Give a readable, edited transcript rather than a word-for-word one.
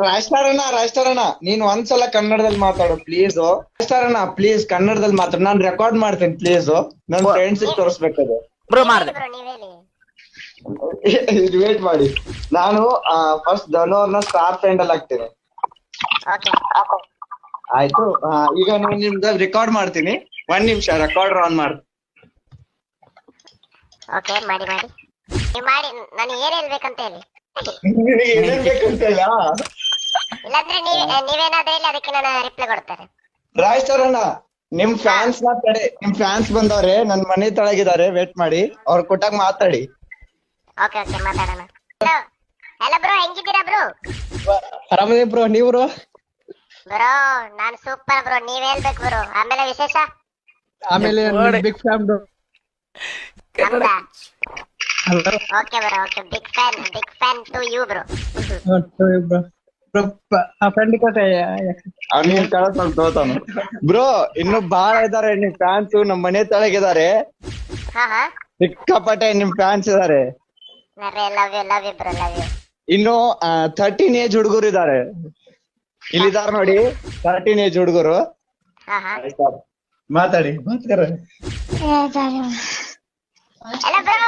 ರಾಜ್ತಾರಣ್ಣ ನೀನ್ ಒಂದ್ಸಲ ಕನ್ನಡದಲ್ಲಿ ಮಾತಾಡು ಪ್ಲೀಸ್. ರಾಜ್ತಾರಣ್ಣ ಪ್ಲೀಸ್ ಕನ್ನಡದಲ್ಲಿ ಮಾತಾಡು, ನಾನ್ ರೆಕಾರ್ಡ್ ಮಾಡ್ತೀನಿ ಪ್ಲೀಸ್. ನನ್ ಫ್ರೆಂಡ್ಸ್ ತೋರಿಸ್ಬೇಕದು. ಬ್ರೋ ಮಾಡ್ದೆ. ಇದು ವೇಟ್ ಮಾಡಿ, ನಾನು ಫಸ್ಟ್ ಧನು ಅವ್ರನ್ನ ಸ್ಟಾರ್ ಫ್ರೆಂಡ್ ಅಲ್ಲಿ ಹಾಕ್ತೀನಿ. ಆಯ್ತು, ಈಗ ನಾನು ನಿಮ್ದು ರೆಕಾರ್ಡ್ ಮಾಡ್ತೀನಿ. 1 ನಿಮಿಷ ರೆಕಾರ್ಡರ್ ಆನ್ ಮಾಡಿ. ಓಕೆ ಮಾಡಿ ಮಾಡಿ ನೀವು ಮಾಡಿ. ನಾನು ಏನ್ ಹೇಳ್ಬೇಕಂತ ಹೇಳಿ, ನಿನಗೆ ಏನೇನ್ ಬೇಕಂತ ಇಲ್ಲ, ಇಲ್ಲಾಂದ್ರೆ ನೀವೇನಾದ್ರೆ ಹೇಳಿ ಅದಕ್ಕೆ ನಾನು ರಿಪ್ಲೈ ಕೊಡ್ತಾರೆ. ರಾಜ್ತಾರಣ್ಣ ನಿಮ್ ಫ್ಯಾನ್ಸ್ ಮಾತಾಡಿ, ನಿಮ್ ಫ್ಯಾನ್ಸ್ ಬಂದವ್ರೆ ನನ್ ಮನೆ ತಳಗಿದ್ದಾರೆ, ವೇಟ್ ಮಾಡಿ, ಅವ್ರ ಕೊಟ್ಟಾಗ ಮಾತಾಡಿ. ಓಕೆ ಓಕೆ ಮಾತಾಡೋಣ. ಹಲೋ ಬ್ರೋ, ಹೆಂಗಿದ್ದೀರಾ ಬ್ರೋ? ಆರಾಮದೇ ಬ್ರೋ, ನೀವು ಬ್ರೋ? ಬ್ರೋ ನಾನು ಸೂಪರ್ ಬ್ರೋ, ನೀವ್ ಹೇಳ್ಬೇಕು ಬ್ರೋ. ಆಮೇಲೆ ವಿಶೇಷ? ಆಮೇಲೆ big fan bro. Okay bro, okay, big fan to you bro. Friend ಕೊಟ್ಟೆ ಅವ್ನಿಗೆ ಸ್ವಲ್ಪ ತೋತಾನು. ಬ್ರೋ ಇನ್ನು ಬಾಳ ಇದಾರೆ ನಿಮ್ ಫ್ಯಾನ್ಸ್, ನಮ್ ಮನೆ ತಳಗಿದ್ದಾರೆ, ಹಾ ಹಾ, ಸಿಕ್ಕಾಪಟ್ಟೆ ನಿಮ್ ಫ್ಯಾನ್ಸ್ ಇದಾರೆ. Love you bro, love you. ಇನ್ನು 13 ಏಜ್ ಹುಡುಗರು ಇದಾರೆ, ಇಲ್ಲಿದಾರ ನೋಡಿ 13 ಏಜ್ ಹುಡುಗರು. ಹಾ ಹಾ, ಮಾತಾಡಿ ಮಾತಾಡ. Hello bro.